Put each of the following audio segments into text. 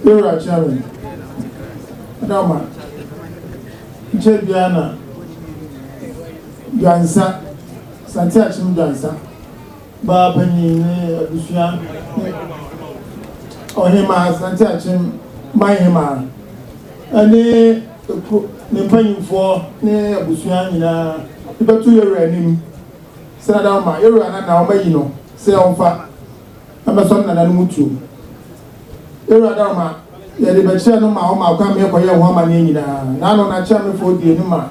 You're a chairman. Dama. Chebiana. Juansahene. Santiachim Juansahene. Babani, Abusian. Ohima, Santiachim, Mahima. And the paying for near Abusian. People 2 years in him. Sadama, you're an now, say on fat. I'm a son and a mutu. Eradama, ya de beche no ma o ma kwa me koye ho ma ni nyina na no na cha me fo die ni ma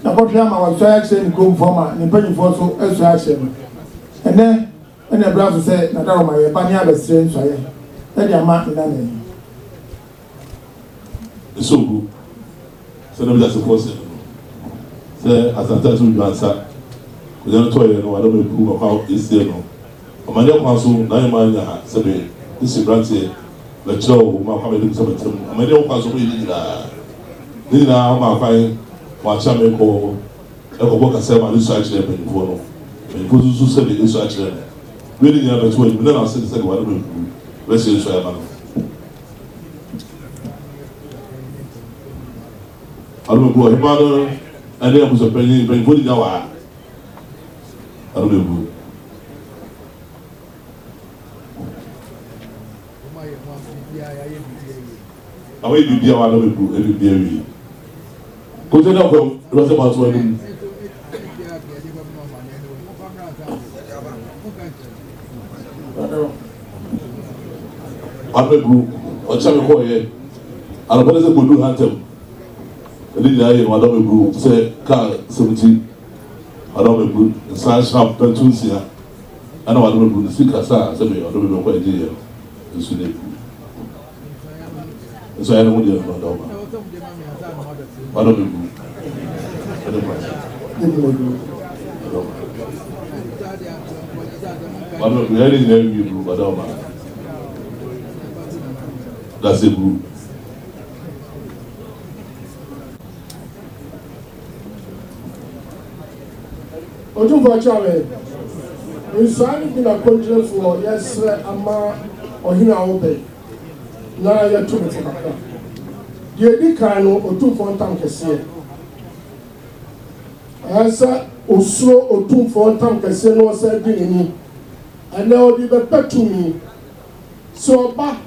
na ko pia ma wa so ya che ni kom fo ma ni panyifo so eso ya che no ene bra so se na da ma ye pa ni abesire nso ye e dia ma ina ne so go so na so force se asanta so Juansahene ko dan to ye no wa do me ku ko isi no o ma ne kwa so na ma nya se be isi branche la chow ma kwa me so betem amade o kwa so ko yi dira ma fa wa cha me ko e ko boka se ma ni so a chire be ni fo no me ko su se be so a chire we ni na be to ni na se se wa do me we se so ya ma no alu ko he ba do ade abu so pe ni fo di ga wa alu bu awe bibia wa no bebu bibia wi ko je na ko ro se ma so ni abebu o cha me ko ye ala bele se bodu hantem eli ya ye wa do bebu se ka 70 ala bebu sa sharp pentunsia ana wa do bebu sika sa se me do bebu ko e je ye su ne so I don't want to know. I don't know. I don't know. That's it, bro. Otumfuo chawe. Insani kuna control for yes ama ohina obe. Na ya tume tukaka. Ye di kanu Otumfuo ntam kese. Asa osuro Otumfuo ntam kese no se di ni. Ana odi be petumi. So ba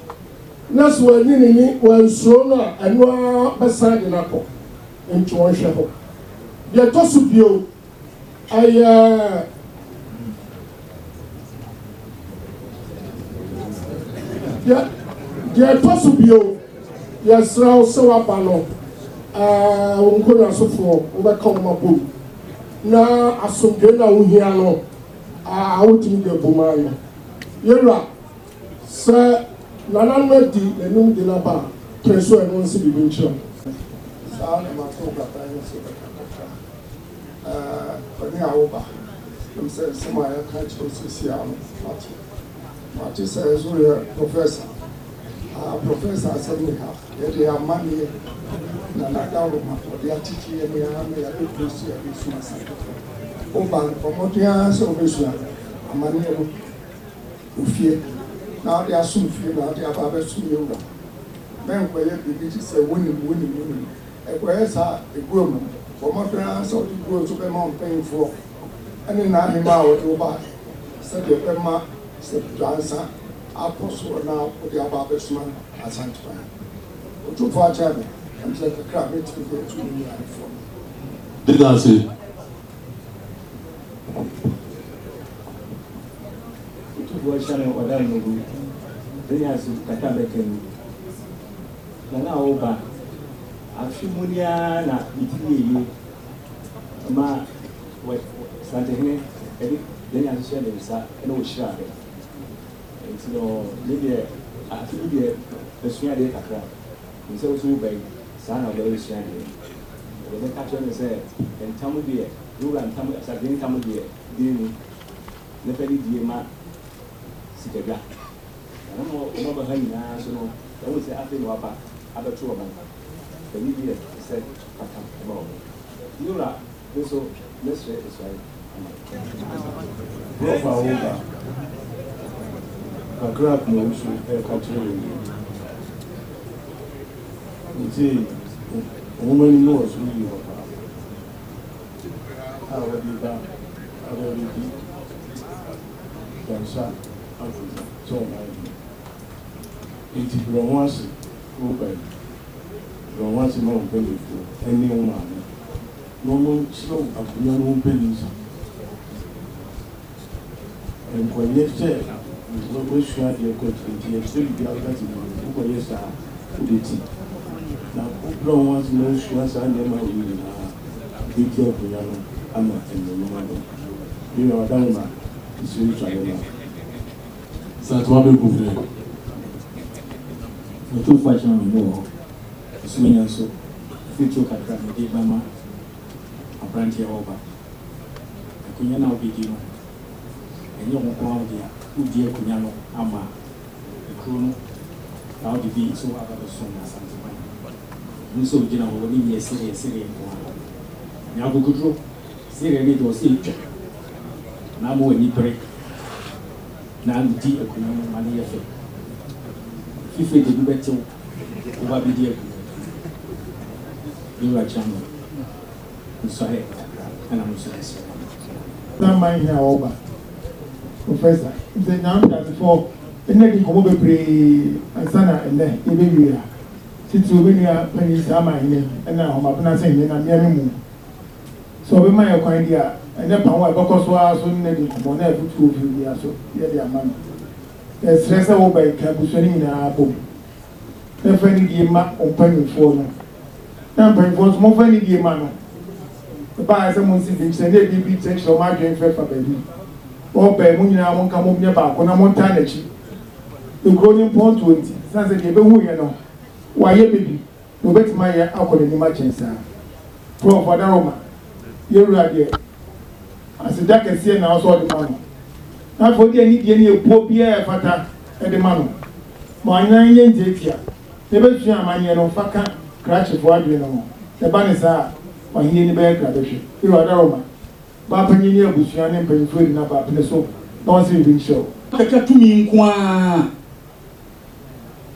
na so ni wansuro no eno besa de nako. Nti won hwe ho. Ye tosu bio aya deɛ ɛtɔ so bio yɛsrɛ wo sɛ woaba no nkonnwasofoɔ wobɛka wo ma bom na asomdwe na wohia no wotumi de bom ayɛ yɛwura sɛ nananom adi n'anim de naba pɛ so ɛno nsi biribi nkyerɛ saa na mato brata yɛ sɛ bɛkakaka ɔne a woba ɛm sɛ nsɛm a yɛka kyerɛ sɛsia no mate sɛ ɛso yɛ professor professor asɛm ne ha yɛde amanneɛ na nada roma ɔde akyekyeɛ ne ara na yɛbɛkuro si yɛbɛsu asante woba nkɔmmɔden ara sɛ wobɛsua amanneɛ no ofie na ɔde asom fie na ɔde aba abɛsom yɛwura mɛnkɔyɛ biribi te sɛ wonim ɛkɔyɛ saa ɛguo mu nkɔmmɔden ara sɛ ɔde guo nso bɛma mpanyimfoɔ ɛne n'ahema a wɔde woba sɛdeɛ ɛbɛma sɛ dwansa akɔ soɔ na wɔde aba abɛsoma asante pa Otumfuo akyerɛ me ɛm sɛ kakra mɛtumi de atu ne nuanefoɔ Otumfuo ahyɛ no ɔda nnogu ɛne ase kakra bɛka mu na woba afe mu ni ara na ɛtiri yie ma Juansahene ɛde dɛne ahyehyɛ ne nsa ɛna wɔhyira bɛ nti no ne deɛ afe mu deɛ asua deɛ kakra sɛ wo so woba yi saa na wobɛyɛ asua deɛ wɔbɛka kyerɛ me sɛ ntam deɛ wowura asade ntam deɛ deɛ mu ne pɛ de die ma sikadwa na mo ba ha nyinaa so no ɛwo sɛ afei na waba abɛto wɔ banka ɛni deɛ sɛ pata ba wɔ wura ne so mesrɛ ɛsuae Rofa woba kakra kuma wusu ɛka kyerɛ wɔ yi nti ɔmomani no wɔ so yi wɔ paa a wɔde ba abɛbɛdi dansa afɔdza sɛ ɔmaadi nti brɛ ho ase woba yi brɛ ho ase ma wo mpanimfoɔ ɛne wo maame na ɔno kyerɛ akonnwa no wo mpanim sa nkɔyɛ sɛ wɔasua deɛ kɔkyerɛ nti yɛsɛ biribiara wobɛte mu wokɔyɛ saa wode ti na wobrɛ ho ase na wosua saa nneɛma wɔ nyinaa wobɛti akonnwa no ama ɛnnonom ado bia ɔda wo ma ɛsɛri twale ma Santo Abe Kufre. Otumfuo akyerɛ me mu wɔ hɔ ɛsomanya nso fitro kakra mede bama aberanteɛ wɔba akonnwa no a wobɛdi no ɛnyɛ wo nko a wode a wodi akonnwa no ama kuro no na wode bi so aba bɛsom no asante pa nso wogyina hɔ wɔne nyɛ sereɛ nko a ne akokoduro sereɛ ne de ɔ sɛ ɛtwa na ama w'ani bere na di akonnwa no ma ne yɛ fɛ fife de bi bɛtew woba bi di akonnwa yɛwura kyerɛ no nsɔre ɛna mo so ɛsɛ na man here over professor the now that for ene di komo bebree ansana ene ebe wia titi obi ni apani sa man here na ho mabena say ne na me mu so obi man ye kwan dia ene pa ho e bokoso aso ne di komo na efutu ofi dia so ye di amana e stress wo ba ka buso ni na bom e fa ni di ma ompanifo no na ompanifo so mo fa ni di ma no ba ase mo si bi se ne bi bi se so ma dwen fa fa ba bi o ba mu nyina mo nka mo nye ba ko na mo nta na chi nkro ni point 20 sanse de be hu ye no wa ye bebi no betima ye akọ ni ma chensa prof adaroma ye wura de asida kese na so de ma no na fo de ni de ni epo bia e fata e de ma no mo anyan ye ntetia ne be tua amanye no faka crash fo adwe no e ba ne sa ɔhene ni bɛyɛ kradehwɛ iro adaroma ba panyin ni abusua ne mpanyinfo ni na ba pene so na wɔn se bi nhyɛw kaka tumi nko a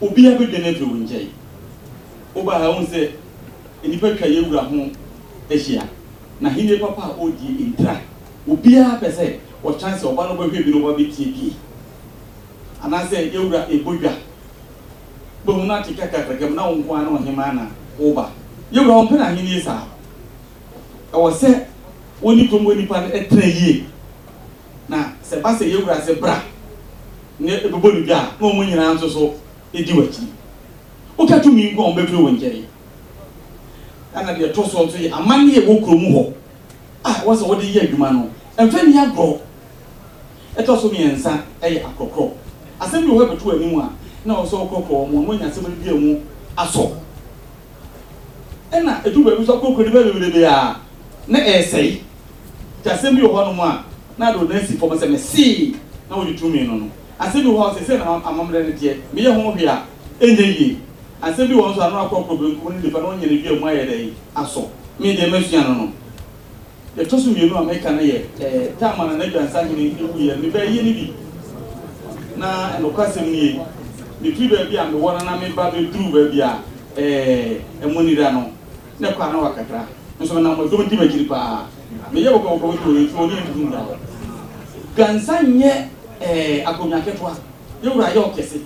obi abɛdwane afiri wo nkyɛn woba ha wo sɛ nipa twa yɛwura ho ahyia na hene papa a ɔdie ntra obiara pɛ sɛ ɔkyɛn sɛ ɔba no bɛhwɛ bi no ɔba bɛtie pie anaasɛ yɛwura ɛbɔdwa bɛhu no ate kakakakam na wo nko a na ɔhema na woba yɛwura ɔmpɛ na hene saa ɛwɔ sɛ wɔni tom nipa no ɛtena yie na sɛ ba sɛ yɛwura sɛ bra ne ɛbɛbɔ no dwa na ɔmo nyinaa nso so edi wachi oka tumi nko on befre wonjere ana de to so to ye amane e wo kromu ho wo se wo de ye adwuma no emfa ni agro eto so miensa eye akokro asem bi wo beto animu a na wo so okokro mo nya asem bi emu aso ena edu ba bi so kokro de be a na esei asem bi wo ho no mu a na do na si fo se me si na wo di tumi no asem bi wo se na amamre ne de me ye ho hwe a enye yi asem bi wo so anu akokro be nko ni de fa no nyere bi emu aye dai aso me de masua no the tosu mienu America na ye tama na Juansahene ewu ye me ba ye ni bi na enokasem ni ni fi ba bi a me wona na me ba be dru ba bi a emonira no ne kwa na wakatra nso na mo do di magiri pa me ye boko to ni ndu nda Juansahene akonya ketwa ye wura ye okese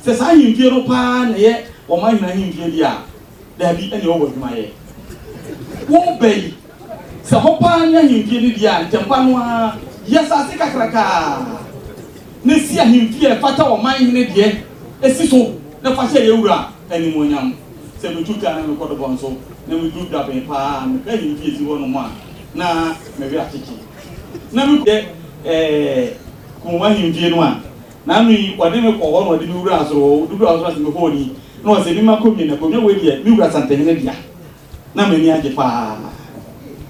se sa himfie no pa na ye o ma hina himfie bi a da bi ene o waduma ye wo bai sa hopa nya himfie ni dia ntempa no a yesa se kakraka ne si ahimfie fata o man hine de esi so na fa hye yewura animonyam se betuka na me kodo bonso na me du da ben pa me ka himfie si wono ma na me wi atiki na me de kuma himfie no a na no yi wade me ko ho no de me wura asoro du asoro se me ho ni no se mi ma ko mi na ko me we dia mi wura santene dia na me ni age pa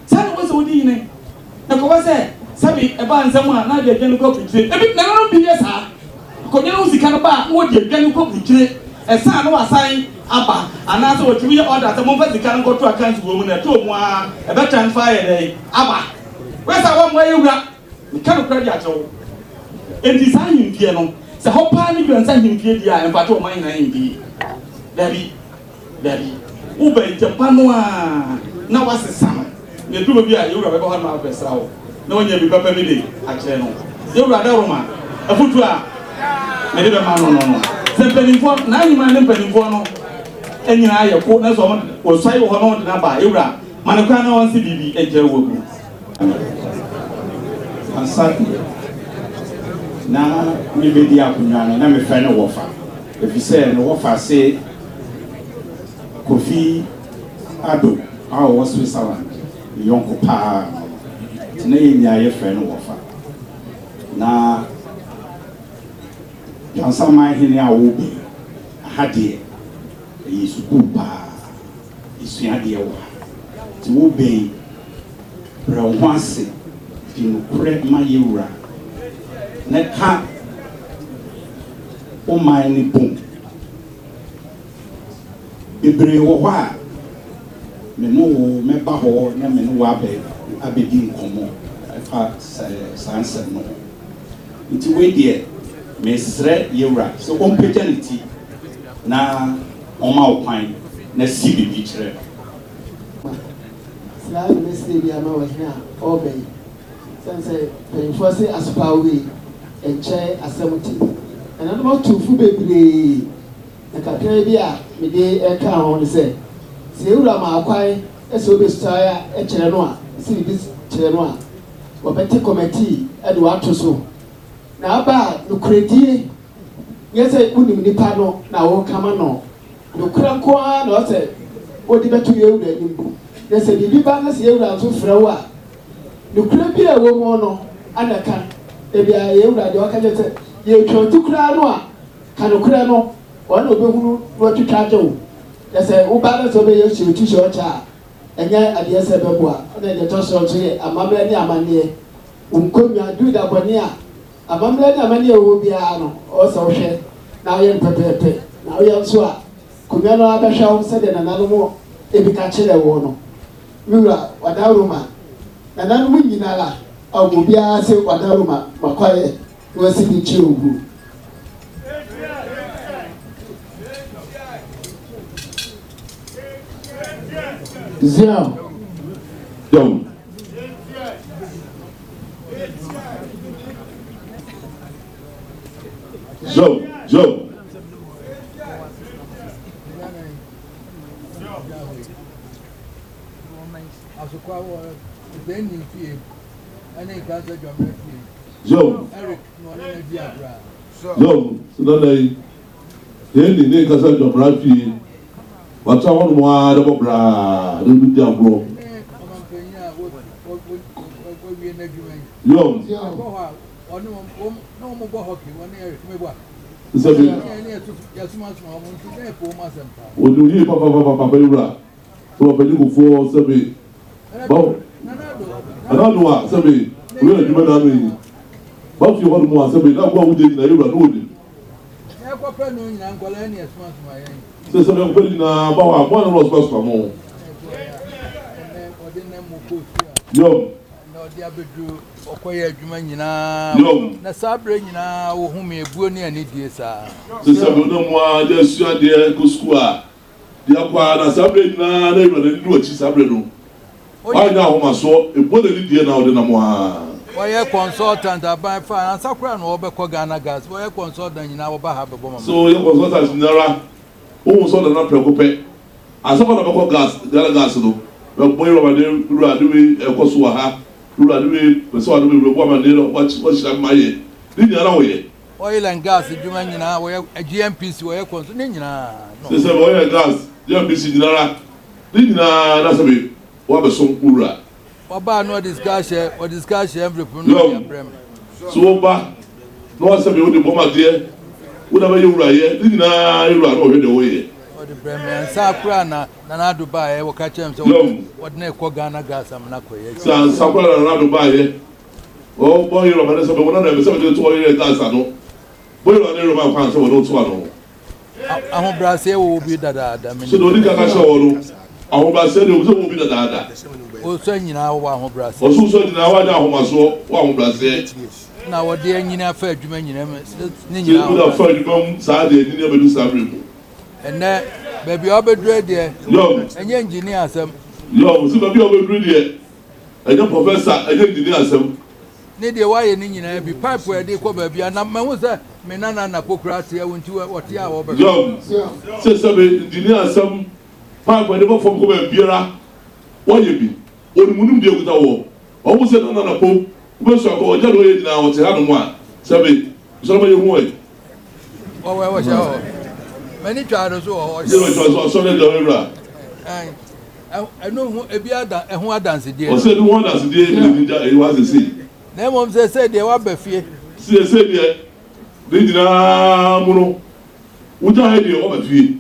sana wo se wo di ne na ko wa se sabi e ba nsam a na de dwene ko kutire e bi na no bi yesa ko nyana wo sika no ba wo de dwene ko kutire e sa no asan aba ana so wo timi order se mo fa sika no ko to account wo mu na to mu a e be transfer ye dai aba we sa wo mo yewura me ka no credit acho enti sa himfie no se ho pa ni Juansahene himfie dia e fa to man na himfie dabi wo ba ntempa no a na wasesa no ne duro bi a yewura be ho na afesra wo na wonya bi papa mi de a kire no yewura da roma afutu a me de be ma no se penifo na anyima ne penifo no enyina aye ko na so wo sai wo no de na ba yewura mane kwa na won se bibi ejere wo gu ansaki na me be di akunya no na me fa no wofa efise no wofa se Kofi Ado awo wo Switzerland yonko pa na yenya ye frɛ no wofa na Juansahene awo bi ahade yi sukuu pa isuade wo ti wo be brɛwase di no kure ma yewura na ka o man ni bom bebre wo hwa me no wo me ba ho na me no wa be abedi nkomo fa sanse no nti we die me sre yewura so competitivity na oma okwan na si bibi kire sla me se bi ama wa hia obey sense penfo se aspawe enche asemuti ana no tufu bebre na kakra bi a me de eka ho ne se yewura ma akwan ese obestaya e kire no a si bibi kire no a obete committee e de wato so na aba no kredie yese unim nipa no na wo kama no no kra ko a na o se odi betu yewura nimbu yese bibi ba na se yewura so frɛ wo a no kra bi a wo mo no anaka e bia yewura de waka se ye twontu kra no a ka no kra no wona obehunu no twitwa wo yese wo ba na so be yesu tu so cha enya ade se bebo a na de to so ye amamre ni amane unkonya du da boni a amamre ni amane wo bia no o so hwe na ye pepepe na o ye so a kumya no abehwa wo se de na nanu mo ebika kire wo no miura wadaruma na nanu mo nyina la awu bia se wadaruma makwaye wo se bi kire ogu Zio. Yo. Joe. Joe. Yo, so that Yeni ne kasa geography. What's our one more double bra? Don't be down, bro. Yo. What do you papa so I go for Sabi. Bow. Another one, Sabi. We are doing that. But you want more Sabi, that's what we did in the road. So some people na bawa one was best for more. Yo. No dia bedu okoye adwuma nyina. Na sabre nyina wo hu me ebuo ne ani die sa. So some no more dey sua dey go school a. Dia kwa na sabre nyina na ewura ni do achi sabre no. Why na ho maso ebuo na ni die na ode na mo a. Oye consultant aban fa ansakura no obekọ Ghana gas. Oye consultant nyina wo ba ha bebo mama. So your consultant nyara o so na preocupe. Asakwa na beko gas, Ghana gas no. We boy over there ru aduwe ekoso wa ha. Ru aduwe so aduwe we bo ma ne no what maye. Ni nyara wo ye. Oil and gas dwuma nyina wo GMPC wo ye consultant ni nyina. Se oil and gas, GMPC nyara. Ni nyina na sabe wo be so ura. Oba no discuss every problem problem. So oba no sabe wo de bo ma de. Wo na be ura ye. Ni nyina ura no hwe de wo ye. The Bremen Sakura na Dubai, what catch him so what ne Ghana gas am not quay. Sakura na Dubai. Oh, boy, you're a man, so one of them is to gas. I know. Boy, you're a Roman fan, so don't swallow. I hope Brazil will be that. So don't think I show. I hope Brazil will be that. Oh, saying now, one Brazil. Also, so now I know how much one Brazil. Now, what dear Nina Fed, you mean, Nina Fed, Saturday, you never do something. And that baby, I'll be dread there. Yo, and engineer some. Yo, so baby, I'll be dread. And your professor, and engineer some. Need the wire in every pipe where they come baby, and I'm Menana and Apocratia went to what ya over. Yo, says some engineer some pipe where they come from Beera. What you be? Only Munum deal with our war. Almost said on a pope, who was so called Jadway now to have one. Sabi, somebody who oh, where was your many traders or sorry, I know a beada and who danced dear. Or said one as a day, it was a sea. Then one said they were Buffy. See, said, yeah, they did not mono. Would I have you over to you?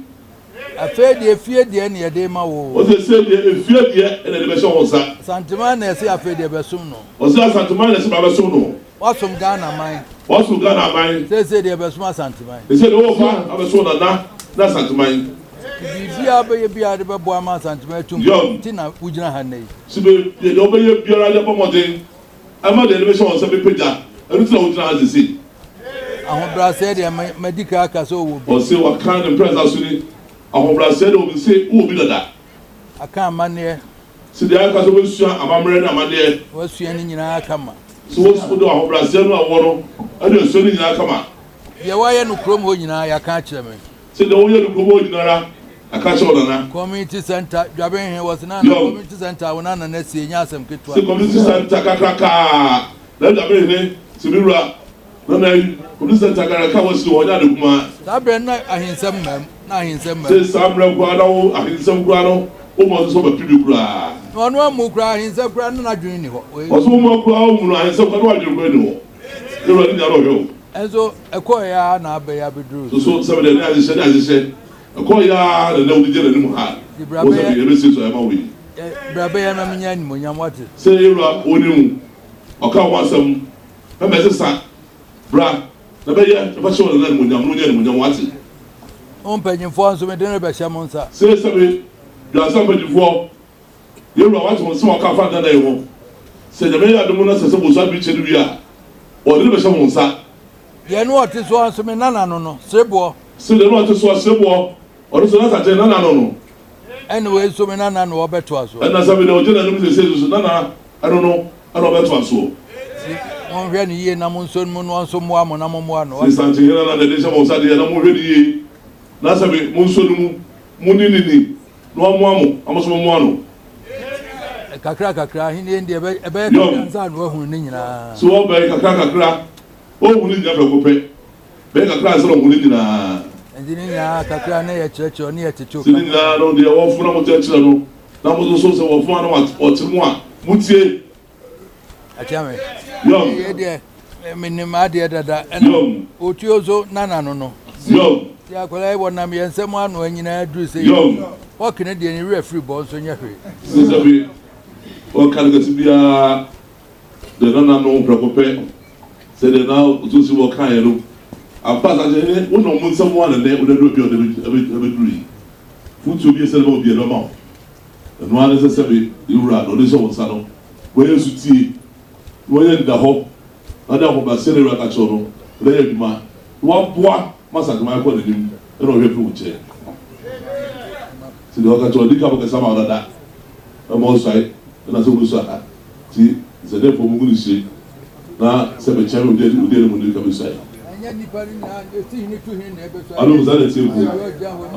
I feared the any day, my was they said, if feared yet, and the vessel was that. Santamana, say I feared the Bessuno. Was that Santamana, as Babasuno? What's from Ghana, mine? What's from Ghana, mine? They said they were smart Santamine. They said, oh, I was so that's Santamine. Be out of a boy, my Santamine to Tina, would you have name? So you don't be a beer at the I'm not the elevation on some picture. I don't know what to see. I hope I said, medical caso or say what kind of presence. I hope I said, will say, who will be that? I can't man See the Alcas will show I'm ready, I'm there. What's you in our come? So what's for the Brazil or I don't send in our come. Yeah, why no promo in I catch them? See the way you go in I catch on community center, Jabbing was not community center when I'm not seeing Yasam Kit. Community center, Kaka. Let the baby, Sibira. No, community center, Kaka was to one other woman. That brand I hear some men, I hear some men. Some Guano, I hear some Guano, almost over to cry. One more cry in some grand not doing it. Was one more crown, I saw what you're going to do. You're running out of you. And so a choir now be able to do. So somebody as I said. A choir and no beginning had. The Brabay, Brabay, and what say you are only or can't want some. A message, Bra, the Bayer, the Passion, and then when you're watching. On penny forms with dinner by Shamonsa. Say somebody, you are somebody for you are watching small car than they won't. Say the Mayor, the Mona says, was beach in the year or the Shamonsa. You know what is one, so Nana no, Sebo. So the water was Sebo. Or is not a no. Anyway, so many nana no better was. And as I know, generally says, Nana, I don't know, I don't better was so. On any year, Namonson, Moon, some one, Namon, or something, and the days of Saturday, and I'm already. Nasabi, Monson, Munini, no one, almost one. Kakra cry in India, a bad son, Nina. So all by Kakra, oh, we never go pay. Beg a class of Munina. Engineer kakra na ye church na ye techo. Sinina no de wo funa mo church no. Na mo so se wo funa no otimu a mutie. Achame. Yo. Ye de minima de dada eno. Otiozo nana no. Yo. Ya kwala wo na me ensem anu anyina aduru se. Yo. O kene de ni referee bo so nya hwe. Sisabi. O kan gati bia de nana no prekope. Se de na otusi wo kan ye no. Apart agene wo no mo nsem wan de wo de do bi o de duri. Futu bi se le mo bi no ma. No ane se sebe yura no de so won sa no. Wo yesu tie. Wo ye nda ho. Ada ko ba se le ra ka cho no. Wo ye duma. Wo boa masa duma ko de nim. E no we fu uche. Si do ka cho dika bo ka sama oda. E mo sai. Na so bu so ha. Ti ze de fo mu ni se. Na se be chero de mu ni ka bi sai. I don't know that table. I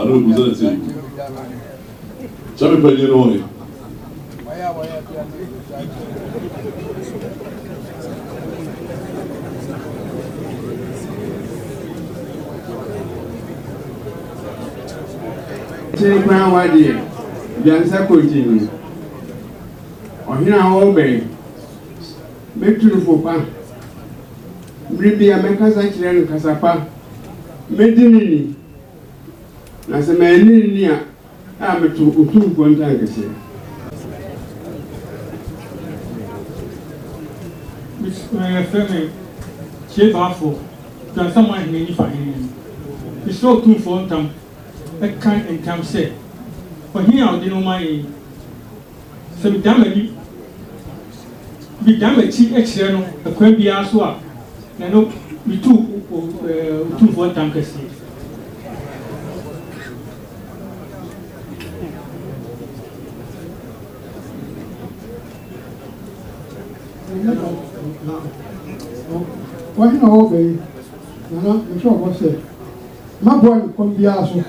don't know that table. Chame penye no he. Che kwa wadi. Biansa continue. Ohina ho be. Betulu fopa. Mribi ya mekasa chirenu kasapa medinini na sema enini ya ametu Otumfuo ntangese feme chebafo Juansahene ni fahene biso Otumfuo ntam ekan entam se ohia odino mai se bidamani ekire no ekwan bia so a na no bitu Otumfuo ntam kese Why not obey? No, I'm sure what's it. My boy come be aso.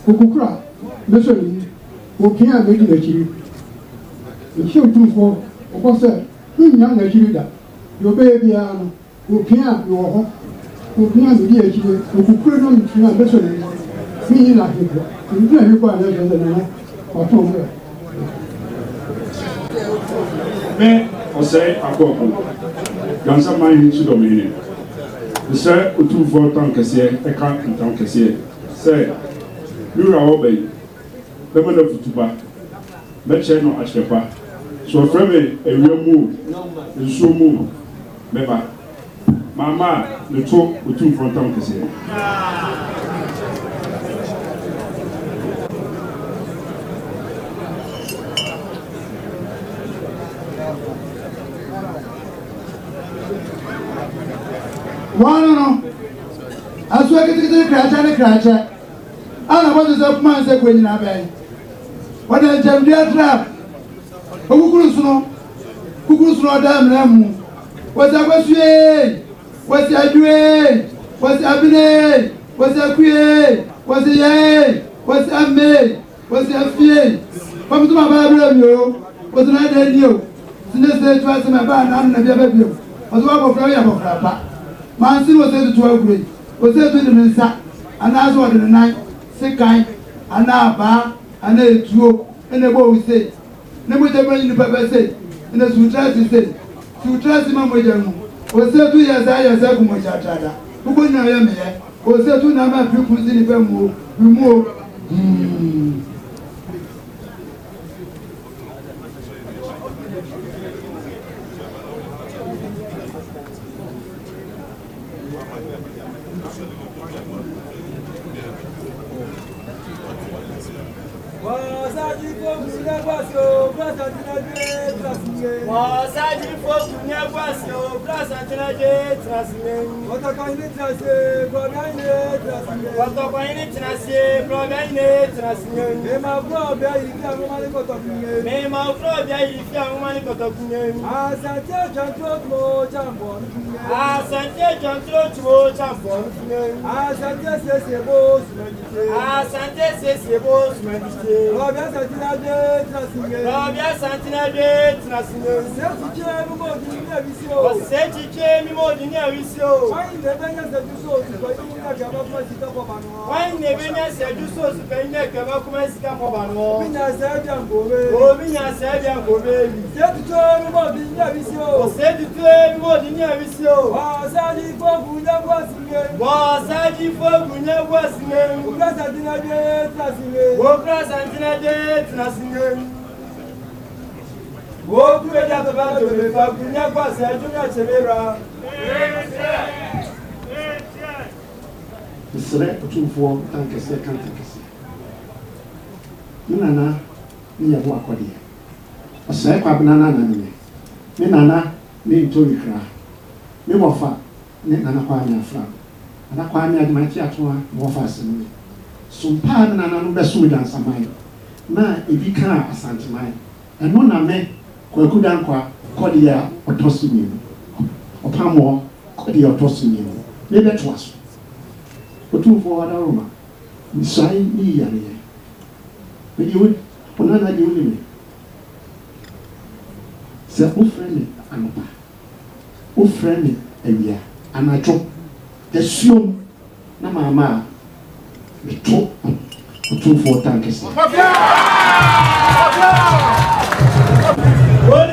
Kukukra, listen, who can't make the chili. The show Otumfuo, what's it? Young Nigeria. Your baby, who can't your home, who can't be a chili, who could not listen. Me like it. You don't have to listen or to me ose akoko Juansahene su domine se Otumfuo tan kese eka ntan kese se yura obey be me na futuba me che no achrepa so frame ewiamu nsumu meba mama le to Otumfuo tan kese One, as we get to the cracher. I don't want to say, man, say, when you're not what a jam dear trap. Who could slow down them? What's that? What's the what's the doing? What's happening? What's the create? What's the yay? What's the made? What's the fear? Come to my Bible, you. What's the idea? You. Since they try to my band, I'm never baby. As well for Florida. Mansin was said to 12 grade, was said to the Mensa, and as what in the night, sick kind, and now bar, and a true, and a boy say. Never the brain in the paper said, and as we try to say, to trust him with them, was said 2 years I yourself, my child, who would know him here, was said to number people in the remove. Robia Santina de Trasinge. Robia Santina de Trasinge. Setiche Mimodini Avisio. Setiche Mimodini Avisio. Why never has a juso to Payina Gamasita Pobano? Why never has a juso to Payina Gamasita Pobano? Mina Serbian Gobe. Oh, Mina Serbian Gobe. Setiche Mimodini Avisio. Setiche Mimodini Avisio. Wasadi for Bunya Wasinge. Wasadi for Bunya Wasinge. Obra Santina de Trasinge. Obra Santina de Trasinge. Woku eja to ba to me fa kunya kwa se ajunya chemera. Isre Otumfuo tankese kantakese. Nana ni ya wa Kɔdeɛ. Ɔsɛ kwa banana na ne. Ni nana ni ntori kra. Ni mofa ni nana kwa nya fra. Nana kwa nya de ma ti atoa mofa asem. Sumpa na nana no besu dansamai. Na ebi ka asantemai. Eno na me Kwaku Dankwa Kɔdeɛ Ɔtɔsimienu. Ɔpamago Kɔdeɛ Ɔtɔsimienu. Me beto aso. Otumfuo ada Roma. Misai ni ya ne. Me di won onana di won me. Se o frene anopa. O frene awia anacho. Esuom na mama meto Otumfuo tankese. What